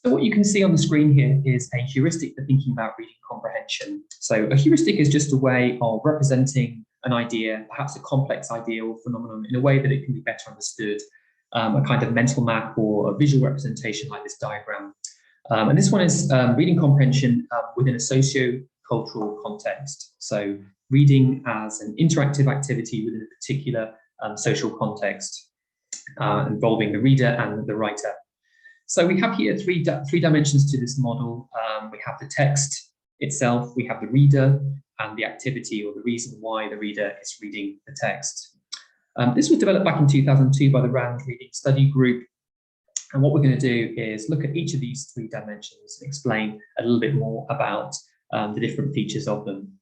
So what you can see on the screen here is a heuristic for thinking about reading comprehension. So a heuristic is just a way of representing an idea, perhaps a complex idea or phenomenon, in a way that it can be better understood, a kind of mental map or a visual representation like this diagram. And this one is reading comprehension within a socio-cultural context. So reading as an interactive activity within a particular social context involving the reader and the writer. So we have here three dimensions to this model. We have the text itself, we have the reader, and the activity or the reason why the reader is reading the text. This was developed back in 2002 by the Rand Reading Study Group. And what we're going to do is look at each of these three dimensions and explain a little bit more about the different features of them.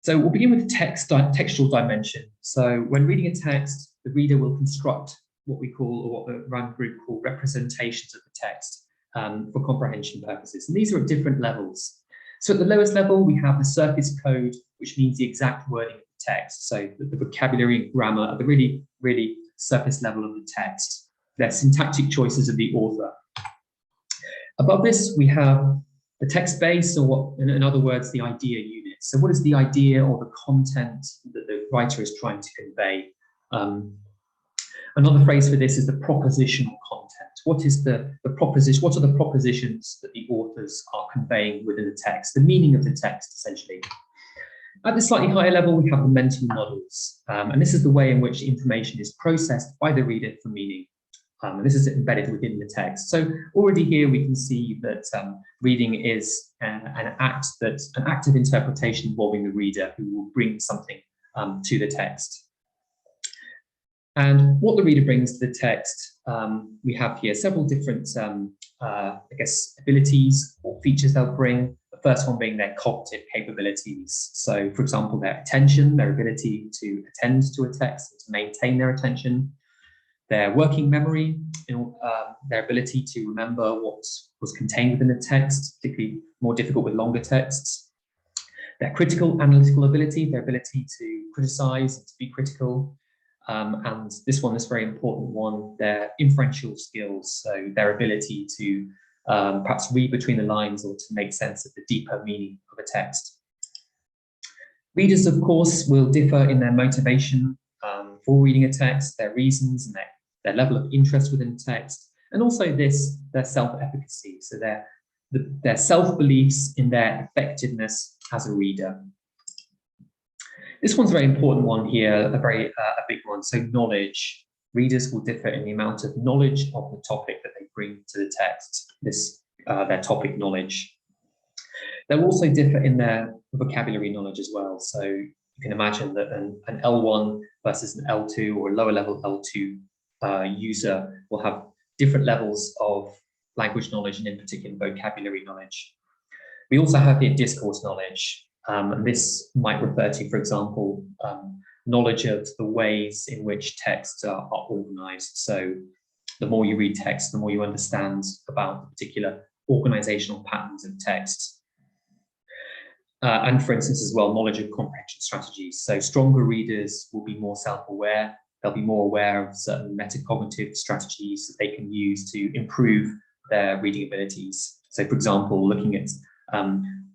So we'll begin with the textual dimension. So when reading a text, the reader will construct what we call, or what the Rand group call, representations of the text for comprehension purposes. And these are at different levels. So at the lowest level, we have the surface code, which means the exact wording of the text. So the vocabulary and grammar at the really, really surface level of the text. They're syntactic choices of the author. Above this, we have the text base, or what, in other words, the idea unit. So what is the idea or the content that the writer is trying to convey? Another phrase for this is the propositional content. What is the proposition? What are the propositions that the authors are conveying within the text? The meaning of the text, essentially. At the slightly higher level, we have the mental models, and this is the way in which information is processed by the reader for meaning. And this is embedded within the text. So already here we can see that reading is an act of interpretation involving the reader who will bring something to the text. And what the reader brings to the text, we have here several different, I guess, abilities or features they'll bring. The first one being their cognitive capabilities. So, for example, their attention, their ability to attend to a text and to maintain their attention. Their working memory, their ability to remember what was contained within the text, particularly more difficult with longer texts. Their critical analytical ability, their ability to criticize and to be critical. And this one is a very important one, their inferential skills, so their ability to perhaps read between the lines or to make sense of the deeper meaning of a text. Readers, of course, will differ in their motivation for reading a text, their reasons and their level of interest within the text, and also their self-efficacy, so their self-beliefs in their effectiveness as a reader. This one's a very important one here, a big one. So knowledge. Readers will differ in the amount of knowledge of the topic that they bring to the text, their topic knowledge. They'll also differ in their vocabulary knowledge as well. So you can imagine that an L1 versus an L2 or a lower level L2 user will have different levels of language knowledge and in particular vocabulary knowledge. We also have here discourse knowledge. And this might refer to, for example, knowledge of the ways in which texts are organized. So the more you read text, the more you understand about the particular organizational patterns of text. And for instance, as well, knowledge of comprehension strategies. So stronger readers will be more self-aware. They'll be more aware of certain metacognitive strategies that they can use to improve their reading abilities. So for example, looking at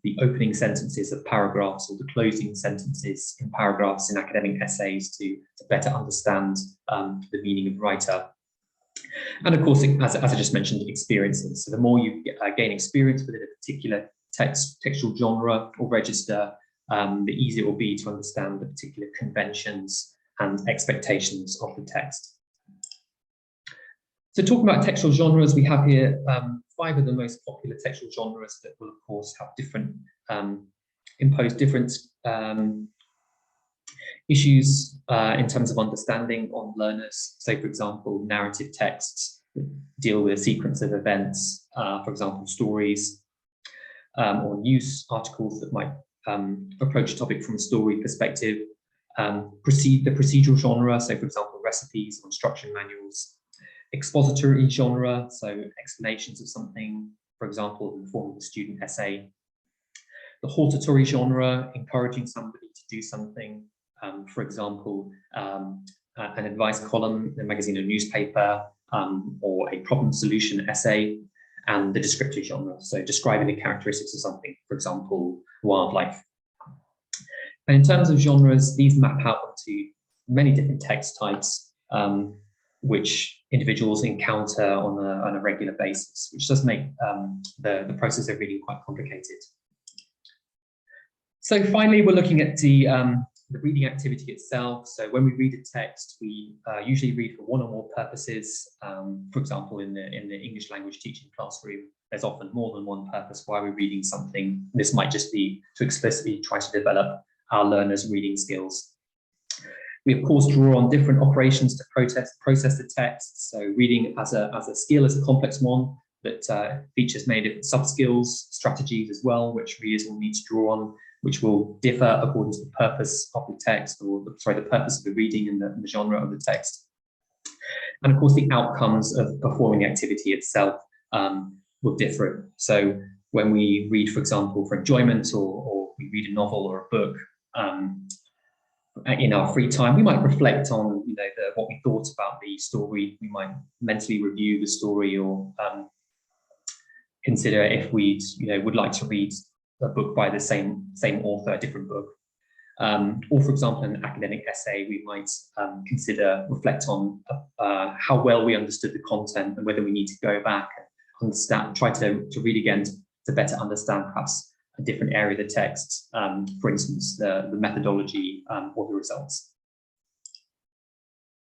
the opening sentences of paragraphs or the closing sentences in paragraphs in academic essays to better understand the meaning of the writer. And of course, as I just mentioned, experiences. So the more you gain experience within a particular textual genre or register, the easier it will be to understand the particular conventions and expectations of the text. So talking about textual genres, we have here 5 of the most popular textual genres that will, of course, have different, impose different issues in terms of understanding on learners. So, for example, narrative texts that deal with a sequence of events, for example, stories, or news articles that might approach a topic from a story perspective. The procedural genre, so, for example, recipes or instruction manuals. Expository genre, so explanations of something, for example, in the form of a student essay. The hortatory genre, encouraging somebody to do something, for example, an advice column in a magazine or newspaper, or a problem solution essay, and the descriptive genre, so describing the characteristics of something, for example, wildlife. And in terms of genres, these map out onto many different text types, which individuals encounter on a regular basis, which does make the process of reading quite complicated. So finally, we're looking at the reading activity itself. So when we read a text, we usually read for one or more purposes. For example, in the English language teaching classroom, there's often more than one purpose why we're reading something. This might just be to explicitly try to develop our learners' reading skills. We, of course, draw on different operations to process the text. So reading as a skill is a complex one that features many different sub-skills, strategies as well, which readers will need to draw on, which will differ according to the purpose of the text, or the purpose of the reading and the genre of the text. And of course, the outcomes of performing the activity itself will differ. So when we read, for example, for enjoyment, or we read a novel or a book in our free time, we might reflect on what we thought about the story. We might mentally review the story, or consider if we would like to read a book by the same author, a different book. Or, for example, in an academic essay, we might reflect on how well we understood the content, and whether we need to go back and try to read again to better understand perhaps a different area of the text, for instance, the methodology or the results.